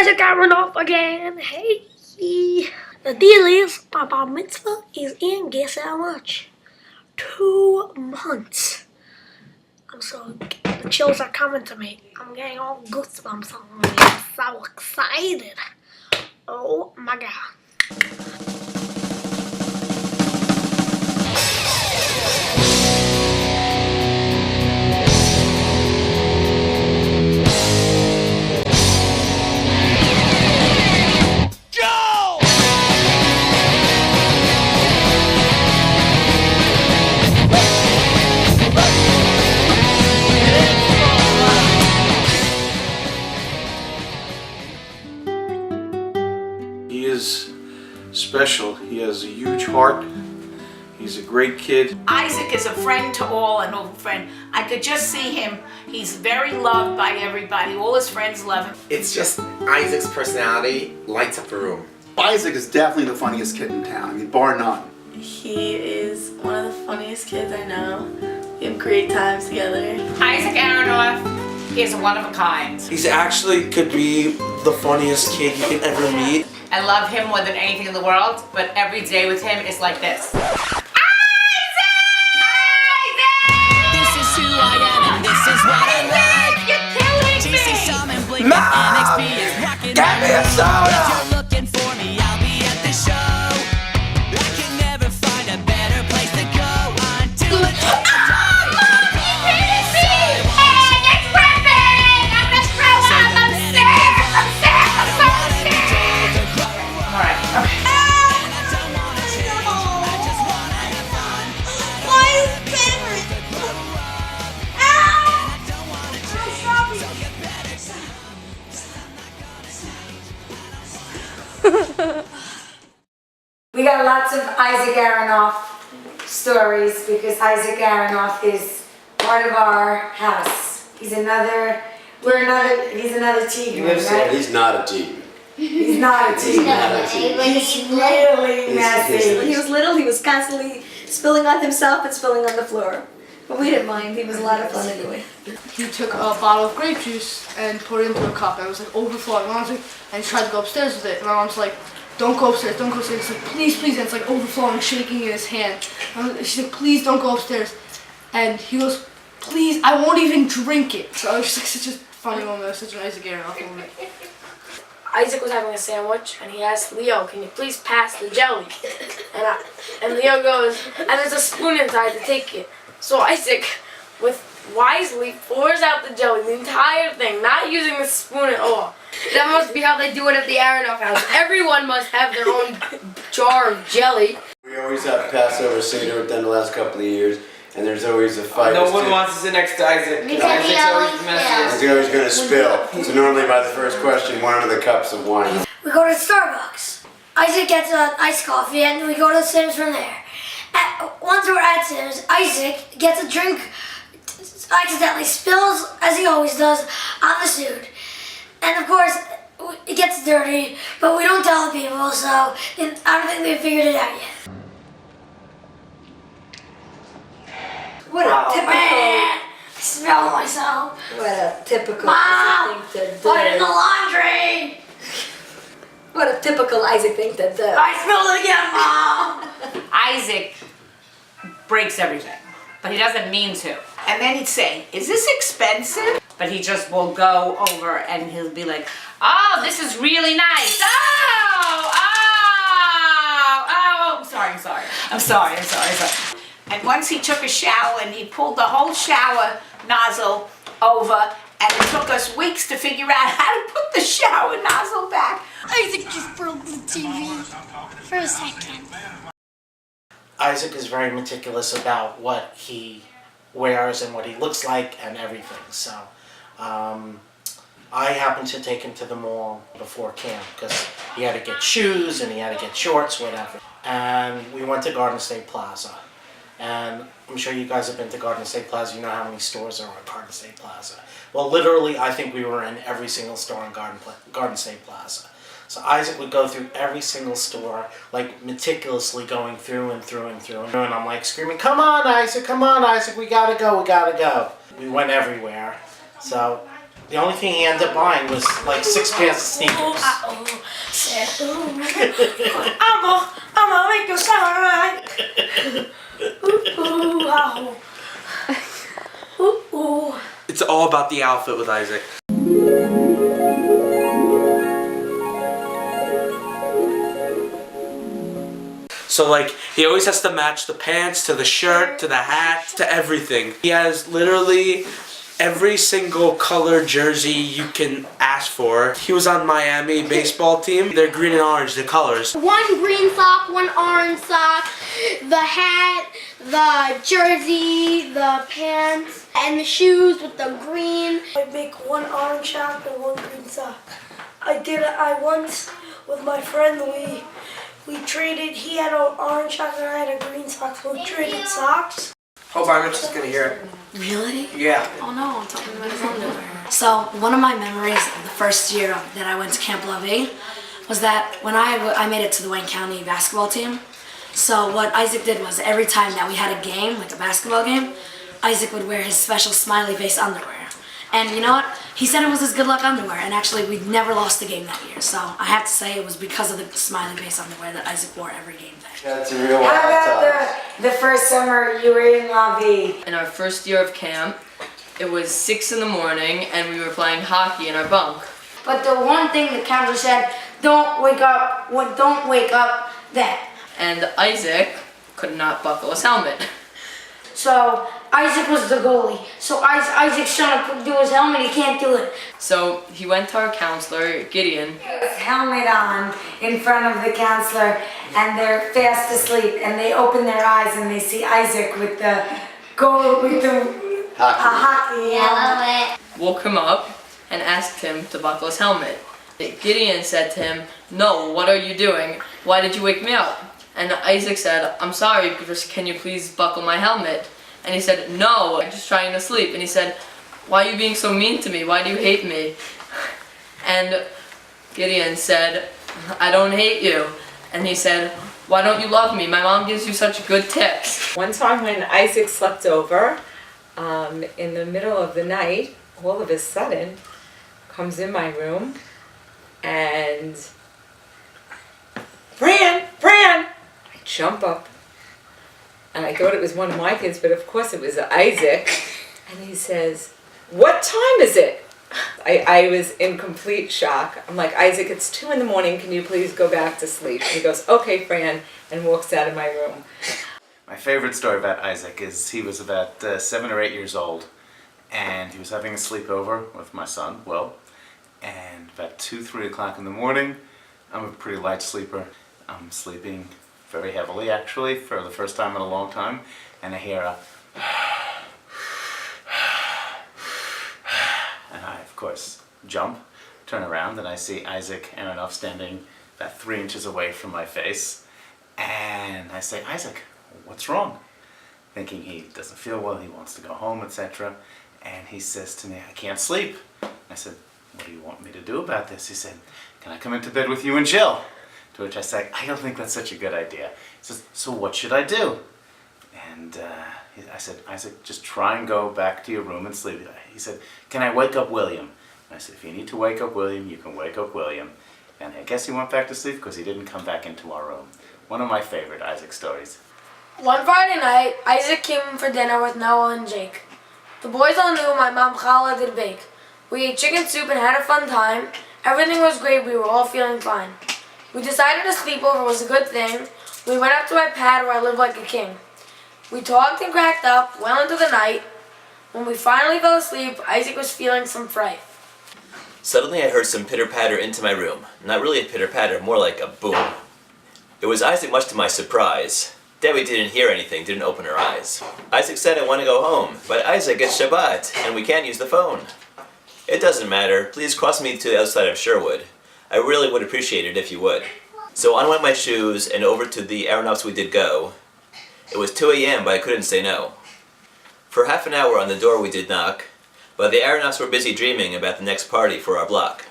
Isaac Aronoff again. Hey. The deal is, my Bar Mitzvah is in, guess how much? 2 months. The chills are coming to me. I'm getting all goosebumps on me. I'm so excited. Oh my God. He is special. He has a huge heart. He's a great kid. Isaac is a friend to all, an old friend. I could just see him. He's very loved by everybody. All his friends love him. It's just Isaac's personality lights up the room. Isaac is definitely the funniest kid in town. I mean, bar none. He is one of the funniest kids I know. We have great times together. Isaac Aronoff is one of a kind. He's actually could be the funniest kid you can ever meet. I love him more than anything in the world, but every day with him is like this. Mom! Get me a soda! We got lots of Isaac Aronoff stories because Isaac Aronoff is part of our house. He's another Tigran, right? He's not a Tigran. He's not a Tigran. He's really messy. When he was little, he was constantly spilling on himself and spilling on the floor. But we didn't mind. He was a lot of fun anyway. He took a bottle of grape juice and poured it into a cup, and it was like overflowing. My mom's like, and he tried to go upstairs with it. And my mom's like, don't go upstairs, don't go upstairs. He's like, please, please. And it's like overflowing, shaking in his hand. She's like, please don't go upstairs. And he goes, please, I won't even drink it. So it was just like such a funny moment, such an Isaac Aronoff moment. Isaac was having a sandwich and he asked Leo, can you please pass the jelly? And Leo goes, and there's a spoon inside to take it. So Isaac, wisely pours out the jelly, the entire thing, not using the spoon at all. That must be how they do it at the Aronoff house. Everyone must have their own jar of jelly. We always have Passover Seder with them the last couple of years, and there's always a fight. No one wants to sit next to Isaac. Isaac's always the messiest. He's always going to spill. So normally by the first question, one of the cups of wine. We go to Starbucks. Isaac gets an iced coffee and we go to Sims from there. Once we're at Sims, Isaac gets a drink, accidentally spills, as he always does, on the suit. And of course, it gets dirty, but we don't tell the people, so I don't think they've figured it out yet. What a typical... Man, I smell myself. What a typical Mom, Isaac thing to do. put it in the laundry. What a typical Isaac thing to do. I spilled it again, Mom. Isaac breaks everything, but he doesn't mean to. And then he'd say, is this expensive? But he just will go over and he'll be like, oh, this is really nice. I'm sorry. And once he took a shower and he pulled the whole shower nozzle over, and it took us weeks to figure out how to put the shower nozzle back. Isaac just broke the TV for a second. Isaac is very meticulous about what he wears and what he looks like and everything. So I happened to take him to the mall before camp because he had to get shoes and he had to get shorts, whatever. And we went to Garden State Plaza. And I'm sure you guys have been to Garden State Plaza. You know how many stores there are at Garden State Plaza. Well, literally, I think we were in every single store in Garden State Plaza. So Isaac would go through every single store, like meticulously going through and through and through. And I'm like screaming, come on Isaac, we gotta go. We went everywhere. So The only thing he ended up buying was like 6 pairs of sneakers. I'ma make you sound right. It's all about the outfit with Isaac. So like, he always has to match the pants to the shirt, to the hat, to everything. He has literally every single color jersey you can ask for. He was on Miami baseball team. They're green and orange, the colors. One green sock, one orange sock, the hat, the jersey, the pants, and the shoes with the green. I make one orange sock and one green sock. I once with my friend we traded. He had an orange sock and I had a green sock, so we traded socks. Hope Bar Mitzvah's gonna hear it. Really? Yeah. Oh no, I'm talking about his underwear. So one of my memories of the first year that I went to Camp Lovey was that when I made it to the Wayne County basketball team. So what Isaac did was every time that we had a game, like a basketball game, Isaac would wear his special smiley face underwear. And you know what? He said it was his good luck underwear, and actually we never lost a game that year. So I have to say it was because of the smiley face underwear that Isaac wore every game day. That's a real How wild about time. the first summer you were in La Vie? In our first year of camp, it was 6 in the morning and we were playing hockey in our bunk. But the one thing the counselor said, don't wake up then. And Isaac could not buckle his helmet. So Isaac was the goalie. So Isaac's trying to do his helmet, he can't do it. So he went to our counselor, Gideon. His helmet on in front of the counselor, and they're fast asleep, and they open their eyes and they see Isaac with the hockey helmet. Woke him up and asked him to buckle his helmet. Gideon said to him, "No, what are you doing? Why did you wake me up?" And Isaac said, "I'm sorry, can you please buckle my helmet?" And he said, "No, I'm just trying to sleep." And he said, "Why are you being so mean to me? Why do you hate me?" And Gideon said, "I don't hate you." And he said, "Why don't you love me? My mom gives you such good tips." One time when Isaac slept over, in the middle of the night, all of a sudden, comes in my room and, Fran! I jump up and I thought it was one of my kids, but of course it was Isaac. And he says, "What time is it?" I was in complete shock. I'm like, "Isaac, it's 2 in the morning. Can you please go back to sleep?" And he goes, "Okay, Fran," and walks out of my room. My favorite story about Isaac is he was about 7 or 8 years old, and he was having a sleepover with my son, Will, and about 2, 3 o'clock in the morning, I'm a pretty light sleeper. I'm sleeping very heavily, actually, for the first time in a long time, and I hear a and I, of course, jump, turn around, and I see Isaac Aronoff standing about 3 inches away from my face, and I say, "Isaac, what's wrong?" Thinking he doesn't feel well, he wants to go home, etc. And he says to me, "I can't sleep." I said, "What do you want me to do about this?" He said, "Can I come into bed with you and Jill?" To which I said, "I don't think that's such a good idea." He says, "So what should I do?" And I said, "Isaac, just try and go back to your room and sleep." He said, "Can I wake up William?" And I said, "If you need to wake up William, you can wake up William." And I guess he went back to sleep because he didn't come back into our room. One of my favorite Isaac stories. One Friday night, Isaac came for dinner with Noah and Jake. The boys all knew my mom Challah did bake. We ate chicken soup and had a fun time. Everything was great, we were all feeling fine. We decided a sleepover was a good thing. We went up to my pad where I lived like a king. We talked and cracked up well into the night. When we finally fell asleep, Isaac was feeling some fright. Suddenly I heard some pitter-patter into my room. Not really a pitter-patter, more like a boom. It was Isaac, much to my surprise. Debbie didn't hear anything, didn't open her eyes. Isaac said, "I want to go home." But Isaac, it's Shabbat, and we can't use the phone. It doesn't matter. Please cross me to the outside of Sherwood. I really would appreciate it if you would. So on went my shoes, and over to the Aronoffs we did go. It was 2 a.m., but I couldn't say no. For half an hour on the door we did knock, but the Aronoffs were busy dreaming about the next party for our block.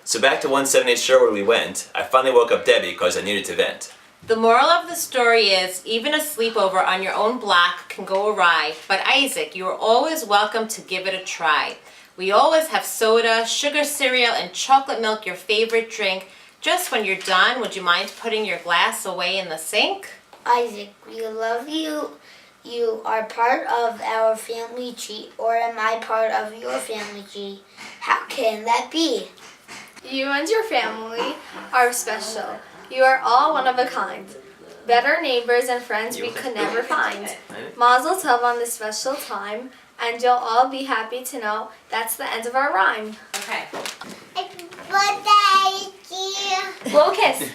So back to 178 Sherwood we went. I finally woke up Debbie because I needed to vent. The moral of the story is, even a sleepover on your own block can go awry, but Isaac, you are always welcome to give it a try. We always have soda, sugar cereal, and chocolate milk, your favorite drink. Just when you're done, would you mind putting your glass away in the sink? Isaac, we love you. You are part of our family tree, or am I part of your family tree? How can that be? You and your family are special. You are all one of a kind. Better neighbors and friends we could never find. Mazel tov on this special time, and you'll all be happy to know that's the end of our rhyme. Okay. Birthday, dear. Blow a kiss.